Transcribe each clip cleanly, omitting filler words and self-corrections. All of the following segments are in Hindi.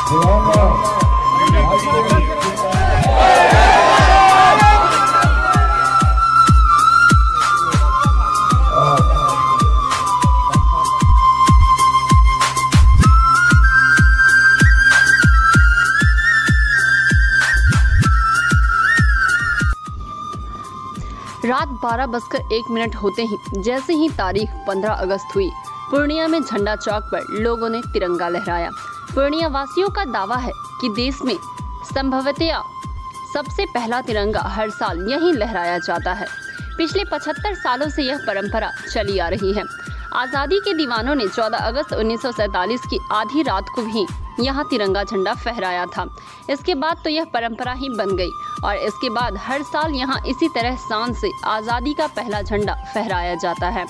रात 12:01 होते ही जैसे ही तारीख 15 अगस्त हुई, पूर्णिया में झंडा चौक पर लोगों ने तिरंगा लहराया। पूर्णिया वासियों का दावा है कि देश में संभवतया सबसे पहला तिरंगा हर साल यहीं लहराया जाता है। पिछले 75 सालों से यह परंपरा चली आ रही है। आज़ादी के दीवानों ने 14 अगस्त 1947 की आधी रात को भी यहाँ तिरंगा झंडा फहराया था। इसके बाद तो यह परंपरा ही बन गई और इसके बाद हर साल यहाँ इसी तरह शान से आज़ादी का पहला झंडा फहराया जाता है।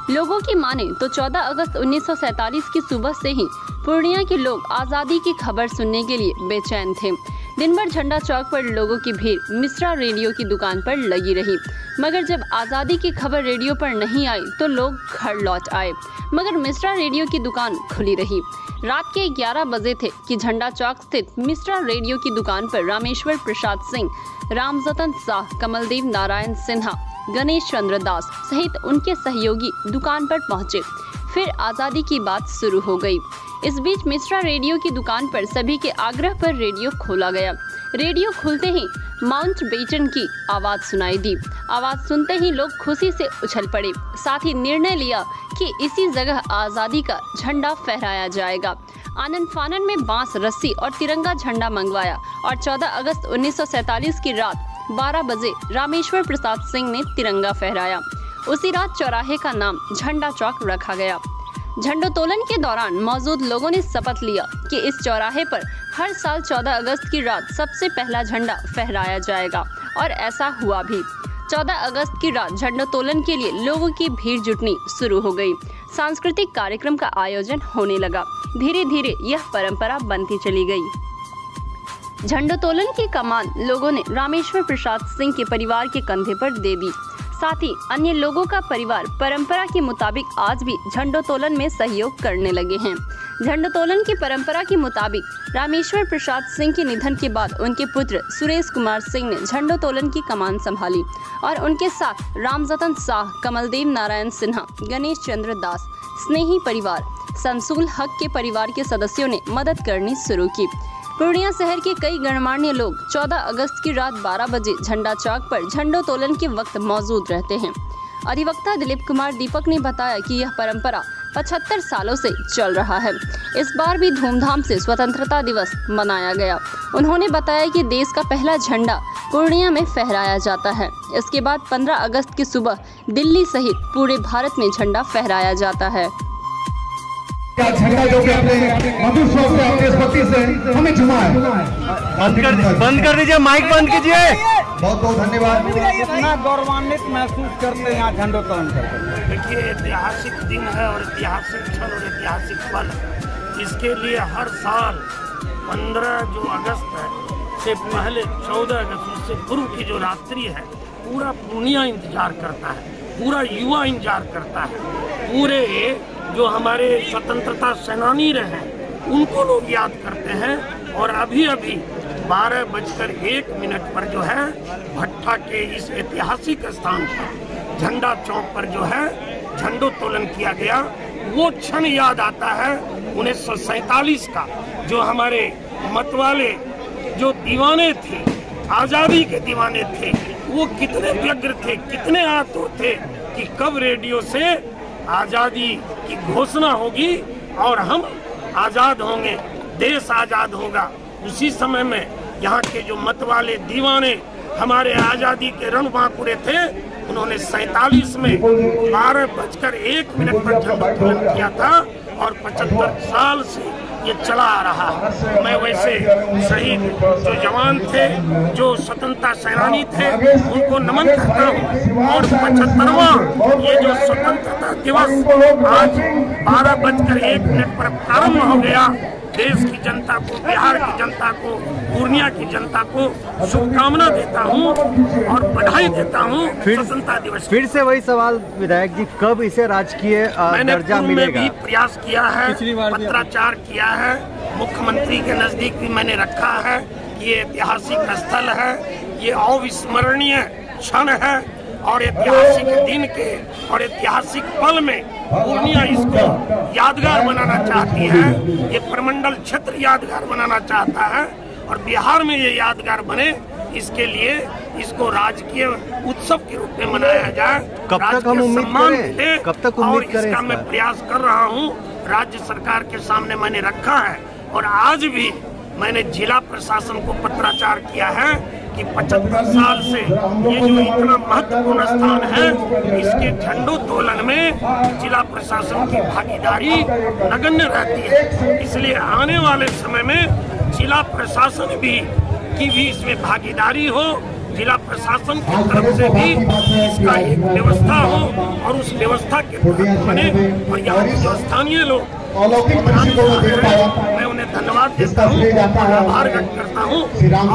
लोगों की माने तो 14 अगस्त 1947 की सुबह से ही पूर्णिया के लोग आज़ादी की खबर सुनने के लिए बेचैन थे। दिन भर झंडा चौक पर लोगों की भीड़ मिश्रा रेडियो की दुकान पर लगी रही, मगर जब आज़ादी की खबर रेडियो पर नहीं आई तो लोग घर लौट आए, मगर मिश्रा रेडियो की दुकान खुली रही। रात के 11 बजे थे कि झंडा चौक स्थित मिश्रा रेडियो की दुकान पर रामेश्वर प्रसाद सिंह, रामजतन शाह, कमलदेव नारायण सिन्हा, गणेश चंद्र दास सहित उनके सहयोगी दुकान पर पहुंचे। फिर आज़ादी की बात शुरू हो गई। इस बीच मिश्रा रेडियो की दुकान पर सभी के आग्रह पर रेडियो खोला गया। रेडियो खुलते ही माउंटबेटन की आवाज सुनाई दी। आवाज सुनते ही लोग खुशी से उछल पड़े। साथ ही निर्णय लिया कि इसी जगह आज़ादी का झंडा फहराया जाएगा। आनंद फानन में बांस, रस्सी और तिरंगा झंडा मंगवाया और 14 अगस्त 1947 की रात 12 बजे रामेश्वर प्रसाद सिंह ने तिरंगा फहराया। उसी रात चौराहे का नाम झंडा चौक रखा गया। झंडोत्तोलन के दौरान मौजूद लोगों ने शपथ लिया कि इस चौराहे पर हर साल 14 अगस्त की रात सबसे पहला झंडा फहराया जाएगा और ऐसा हुआ भी। 14 अगस्त की रात झंडोत्तोलन के लिए लोगों की भीड़ जुटनी शुरू हो गई। सांस्कृतिक कार्यक्रम का आयोजन होने लगा। धीरे धीरे यह परंपरा बनती चली गई। झंडोत्तोलन की कमान लोगों ने रामेश्वर प्रसाद सिंह के परिवार के कंधे पर दे दी। साथ ही अन्य लोगों का परिवार परंपरा के मुताबिक आज भी झंडोत्तोलन में सहयोग करने लगे हैं। झंडोत्तोलन की परंपरा के मुताबिक रामेश्वर प्रसाद सिंह के निधन के बाद उनके पुत्र सुरेश कुमार सिंह ने झंडोत्तोलन की कमान संभाली और उनके साथ रामजतन शाह, कमलदेव नारायण सिन्हा, गणेश चंद्र दास, स्नेही परिवार, शमसुल हक के परिवार के सदस्यों ने मदद करनी शुरू की। पूर्णिया शहर के कई गणमान्य लोग 14 अगस्त की रात 12 बजे झंडा चौक पर झंडोत्तोलन के वक्त मौजूद रहते हैं। अधिवक्ता दिलीप कुमार दीपक ने बताया कि यह परंपरा 75 सालों से चल रहा है। इस बार भी धूमधाम से स्वतंत्रता दिवस मनाया गया। उन्होंने बताया कि देश का पहला झंडा पूर्णिया में फहराया जाता है। इसके बाद 15 अगस्त की सुबह दिल्ली सहित पूरे भारत में झंडा फहराया जाता है। झंडा जो कि अपने मधुर स्वर से, अपने स्फूर्ति से हमें झुमा है। बंद कर दीजिए, माइक बंद कीजिए। बहुत बहुत धन्यवाद। इतना गौरवान्वित महसूस करते हैं यहाँ झंडोत्तोलन करके। देखिए, ऐतिहासिक दिन है और ऐतिहासिक क्षण और ऐतिहासिक पल। इसके लिए हर साल 15 जो अगस्त है से पहले 14 अगस्त से पूर्व की जो रात्रि है, पूरा पूर्णिया इंतजार करता है, पूरा युवा इंतजार करता है। पूरे जो हमारे स्वतंत्रता सेनानी रहे उनको लोग याद करते हैं। और अभी 12:01 पर जो है भट्टा के इस ऐतिहासिक स्थान पर झंडा चौक पर जो है झंडोत्तोलन किया गया। वो क्षण याद आता है 1947 का, जो हमारे मतवाले जो दीवाने थे, आज़ादी के दीवाने थे, वो कितने व्यग्र थे, कितने आतुर थे कि कब रेडियो से आज़ादी की घोषणा होगी और हम आज़ाद होंगे, देश आज़ाद होगा। उसी समय में यहाँ के जो मतवाले दीवाने हमारे आज़ादी के रणबांकुरे थे, उन्होंने 47 में 12:01 पर झंडोत्तोलन किया था और 75 साल से ये चला आ रहा है। मैं वैसे शहीद जो जवान थे, जो स्वतंत्रता सेनानी थे, उनको नमन करता हूँ। और 75वां ये जो स्वतंत्रता दिवस आज 12:01 पर प्रारंभ हो गया। देश की जनता को, बिहार की जनता को, पूर्णिया की जनता को शुभकामना देता हूँ और बधाई देता हूँ स्वतंत्रता दिवस। फिर से वही सवाल विधायक जी, कब इसे राजकीय दर्जा मिलेगा? मैंने भी प्रयास किया है, पत्राचार किया है, मुख्यमंत्री के नजदीक भी मैंने रखा है कि ये ऐतिहासिक स्थल है, ये अविस्मरणीय क्षण है और ऐतिहासिक दिन के और ऐतिहासिक पल में पूर्णिया इसको यादगार बनाना चाहती है। ये प्रमंडल क्षेत्र यादगार बनाना चाहता है और बिहार में ये यादगार बने, इसके लिए इसको राजकीय उत्सव के रूप में मनाया जाए। कब तक हम उम्मीद करें? कब तक उम्मीद करें? इसका मैं प्रयास कर रहा हूँ, राज्य सरकार के सामने मैंने रखा है और आज भी मैंने जिला प्रशासन को पत्राचार किया है कि 75 साल से ये जो इतना महत्वपूर्ण स्थान है, इसके झंडोत्तोलन में जिला प्रशासन की भागीदारी नगण्य रहती है। इसलिए आने वाले समय में जिला प्रशासन की भी इसमें भागीदारी हो, जिला प्रशासन की तरफ से भी इसका एक व्यवस्था हो और उस व्यवस्था के तहत बने और यहाँ के जो स्थानीय लोग मैं उन्हें धन्यवाद देता हूँ, आभार व्यक्त करता हूँ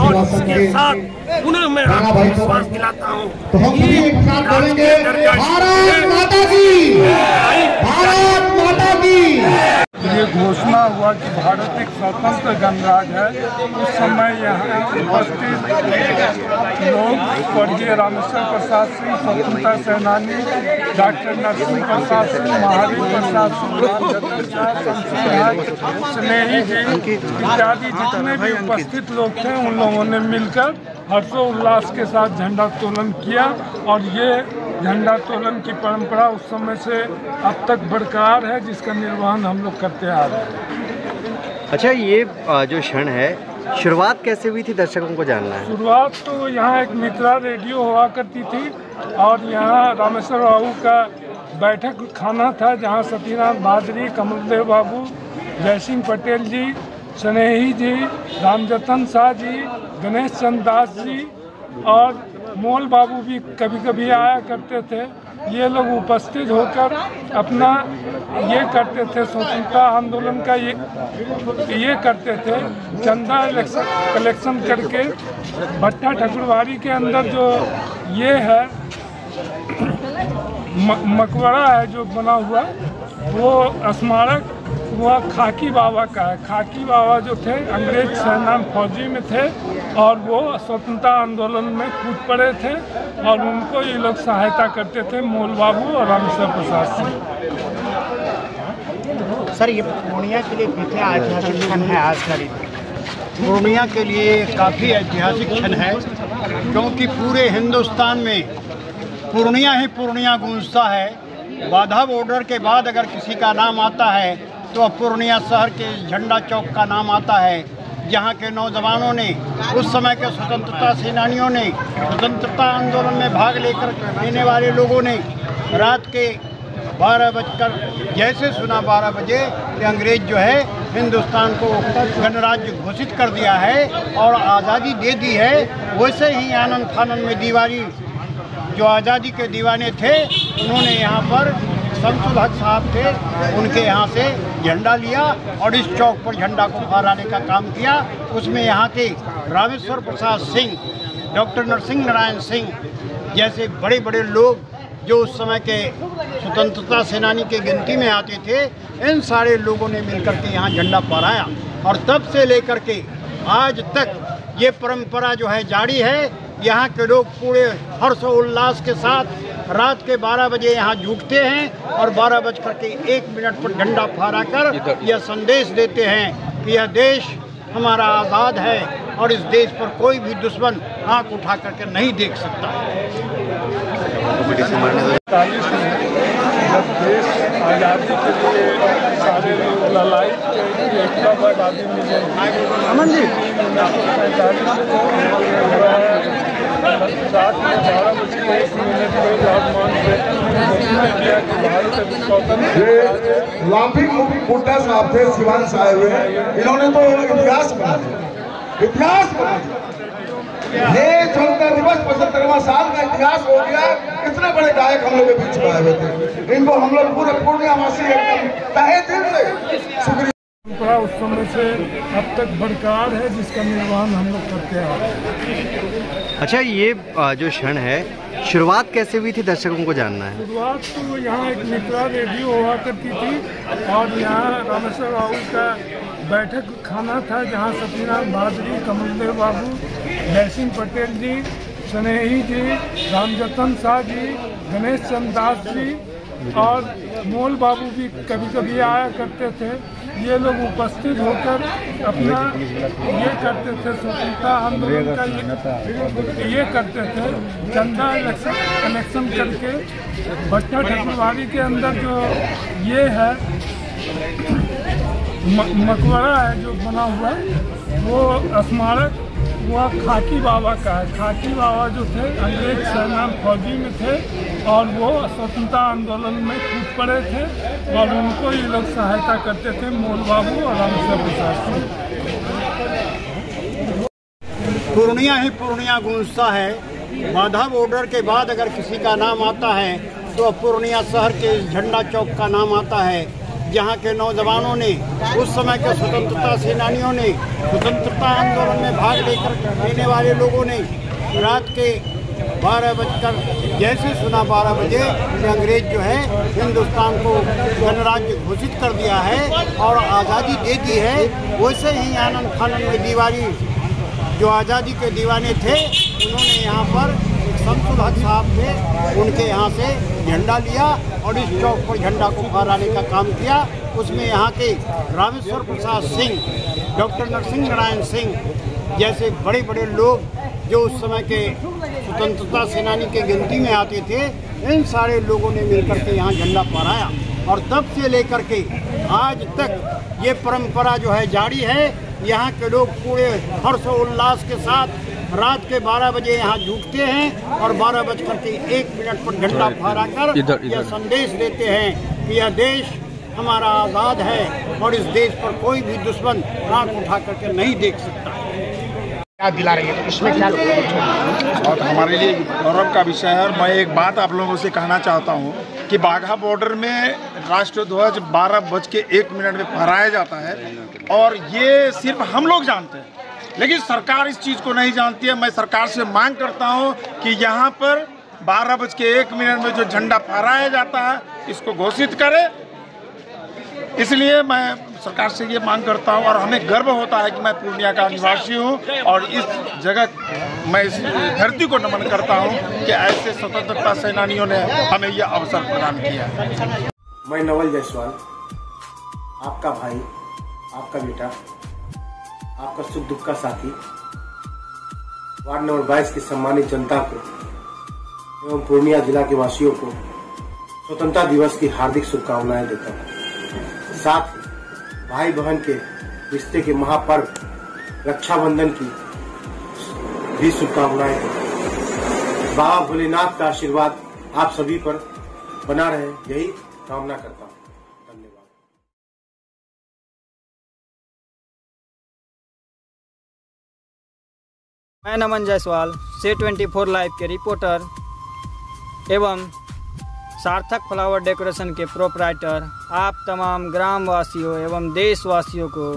और इसके साथ पुनः मैं आपको विश्वास दिलाता हूँ कि भारत माता की ये घोषणा हुआ कि भारत एक स्वतंत्र गणराज्य है। उस समय यहाँ उपस्थित लोग स्वर्गीय रामेश्वर प्रसाद सिंह, स्वतंत्रता सेनानी, डॉक्टर नरसिंह प्रसाद सिंह, महावीर प्रसाद सिंह, रामजतन शाह, शमशेर स्नेही जी इत्यादि जितने भी उपस्थित लोग थे, उन लोगों ने मिलकर हर्षोल्लास के साथ झंडोत्तोलन किया और ये झंडोत्तोलन की परंपरा उस समय से अब तक बरकरार है, जिसका निर्वहन हम लोग करते आ रहे हैं। अच्छा, ये जो क्षण है, शुरुआत कैसे हुई थी, दर्शकों को जानना है। शुरुआत तो यहाँ एक मित्रा रेडियो हुआ करती थी और यहाँ रामेश्वर बाबू का बैठक खाना था, जहाँ सतीनाथ भादरी, कमलदेव बाबू, जयसिंह पटेल जी, स्नेही जी, रामजतन शाह जी, गणेश चंद्र दास जी और मोल बाबू भी कभी कभी आया करते थे। ये लोग उपस्थित होकर अपना ये करते थे, स्वतंत्रता आंदोलन का ये करते थे, चंदा कलेक्शन करके भट्टा ठकुरवाड़ी के अंदर जो ये है मकबरा है जो बना हुआ, वो स्मारक वह खाकी बाबा का है। खाकी बाबा जो थे अंग्रेज सेना फौजी में थे और वो स्वतंत्रता आंदोलन में कूद पड़े थे और उनको ये लोग सहायता करते थे, मोल बाबू और रामेश्वर प्रसाद सिंह। सर, ये पूर्णिया के लिए कितना ऐतिहासिक क्षण है आज का दिन? पूर्णिया के लिए काफ़ी ऐतिहासिक क्षण है, क्योंकि पूरे हिंदुस्तान में पूर्णिया गूंजता है। बाधा बॉर्डर के बाद अगर किसी का नाम आता है तो पूर्णिया शहर के झंडा चौक का नाम आता है, जहाँ के नौजवानों ने, उस समय के स्वतंत्रता सेनानियों ने, स्वतंत्रता आंदोलन में भाग लेने वाले लोगों ने रात के 12 बजकर जैसे सुना 12 बजे कि अंग्रेज जो है हिंदुस्तान को गणराज्य घोषित कर दिया है और आज़ादी दे दी है, वैसे ही आनंद फानंद में दीवानी जो आज़ादी के दीवाने थे, उन्होंने यहाँ पर शमसुल हक साहब थे, उनके यहाँ से झंडा लिया और इस चौक पर झंडा को फहराने का काम किया। उसमें यहाँ के रामेश्वर प्रसाद सिंह, डॉक्टर नरसिंह नारायण सिंह जैसे बड़े बड़े लोग जो उस समय के स्वतंत्रता सेनानी के गिनती में आते थे, इन सारे लोगों ने मिलकर के यहाँ झंडा फहराया और तब से लेकर के आज तक ये परंपरा जो है जारी है। यहाँ के लोग पूरे हर्षोल्लास के साथ रात के 12 बजे यहाँ जुटते हैं और 12:01 पर झंडा फहरा कर यह संदेश देते हैं कि यह देश हमारा आज़ाद है और इस देश पर कोई भी दुश्मन आंख उठा करके नहीं देख सकता। जब देश आज़ादी के लिए सारे लोग लड़ाई एकता पर आदमी मिले, अमन जी 1945 लाफिंग बुड्ढा साहब थे, सिवान साहब हुए, इन्होंने तो इतिहास बना दिया। ये स्वतंत्रता दिवस 75वां साल का इतिहास हो गया। इतने बड़े गायक हम लोग के बीच में आए हुए थे, इनको हम लोग पूरे पूर्णियावासी एकदम तहे दिल से शुक्रिया। उस समय से अब तक बरकरार है, जिसका निर्वहन हम लोग करते हैं। अच्छा, ये जो क्षण है, शुरुआत कैसे हुई थी, दर्शकों को जानना है। शुरुआत तो यहाँ एक मित्रा रेडियो हुआ करती थी और यहाँ रामेश्वर बाबू का बैठक खाना था जहां सतीनाथ भादरी, कमलदेव बाबू, जयसिंह पटेल जी, स्नेही जी, रामजतन शाह जी, गणेश चंद्र दास जी और मोल बाबू भी कभी कभी आया करते थे। ये लोग उपस्थित होकर अपना ये करते थे, स्वतंत्रता आंदोलन का ये करते थे। चंदा कलेक्शन करके भट्टा ठाकुरबाड़ी के अंदर जो ये है मकबरा है जो बना हुआ, वो स्मारक वह खाकी बाबा का है। खाकी बाबा जो थे अंग्रेज सेना फौजी में थे और वो स्वतंत्रता आंदोलन में कूद पड़े थे और उनको ये लोग सहायता करते थे, मोल बाबू और रामेश्वर प्रसाद सिंह। पूर्णिया ही पूर्णिया गूंजता है। बाधा बॉर्डर के बाद अगर किसी का नाम आता है तो पूर्णिया शहर के झंडा चौक का नाम आता है, जहाँ के नौजवानों ने, उस समय के स्वतंत्रता सेनानियों ने, स्वतंत्रता आंदोलन में भाग लेने वाले लोगों ने रात के 12 बजकर जैसे सुना 12 बजे कि अंग्रेज जो है हिंदुस्तान को गणराज्य घोषित कर दिया है और आज़ादी दे दी है, वैसे ही आनंद फानंद में दीवानी जो आज़ादी के दीवाने थे उन्होंने यहाँ पर शमसुल हक साहब थे, उनके यहाँ से झंडा लिया और इस चौक पर झंडा को फहराने का काम किया। उसमें यहाँ के रामेश्वर प्रसाद सिंह, डॉक्टर नरसिंह नारायण सिंह जैसे बड़े बड़े लोग जो उस समय के स्वतंत्रता सेनानी के गिनती में आते थे, इन सारे लोगों ने मिलकर के यहाँ झंडा फहराया और तब से लेकर के आज तक ये परंपरा जो है जारी है। यहाँ के लोग पूरे हर्षोल्लास के साथ रात के 12 बजे यहाँ जुटते हैं और 12 बजकर के 1 मिनट पर झंडा फहराकर यह संदेश देते हैं कि यह देश हमारा आज़ाद है और इस देश पर कोई भी दुश्मन आंख उठा करके नहीं देख सकता। क्या दिला रही है तो इसमें क्या और हमारे लिए गौरव का विषय है। और मैं एक बात आप लोगों से कहना चाहता हूँ कि बाघा बॉर्डर में राष्ट्र ध्वज 12:01 में फहराया जाता है और ये सिर्फ हम लोग जानते हैं, लेकिन सरकार इस चीज़ को नहीं जानती है। मैं सरकार से मांग करता हूँ कि यहाँ पर 12:01 में जो झंडा फहराया जाता है इसको घोषित करे। इसलिए मैं सरकार से ये मांग करता हूँ और हमें गर्व होता है कि मैं पूर्णिया का निवासी हूँ और इस जगह मैं इस धरती को नमन करता हूँ कि ऐसे स्वतंत्रता सेनानियों ने हमें यह अवसर प्रदान किया। मैं नवल जायसवाल, आपका भाई, आपका बेटा, आपका सुख दुख का साथी, वार्ड नंबर 22 की सम्मानित जनता को एवं पूर्णिया जिला के वासियों को स्वतंत्रता दिवस की हार्दिक शुभकामनाएं देता हूँ। साथ भाई बहन के रिश्ते के महापर्व रक्षाबंधन की भी शुभकामनाएं। बाबा भोलेनाथ का आशीर्वाद आप सभी पर बना रहे, यही कामना करता हूँ। धन्यवाद। मैं नमन जायसवाल, C24 लाइव के रिपोर्टर एवं सार्थक फ्लावर डेकोरेशन के प्रोपराइटर आप तमाम ग्रामवासियों एवं देशवासियों को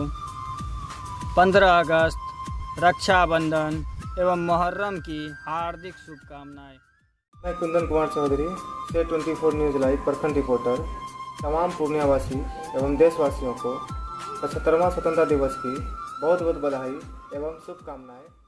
15 अगस्त, रक्षाबंधन एवं मुहर्रम की हार्दिक शुभकामनाएं। मैं Kundan Kumar Chaudhary, C24 news live प्रखंड रिपोर्टर, तमाम पूर्णियावासी एवं देशवासियों को 75वां स्वतंत्रता दिवस की बहुत बहुत बधाई एवं शुभकामनाएं।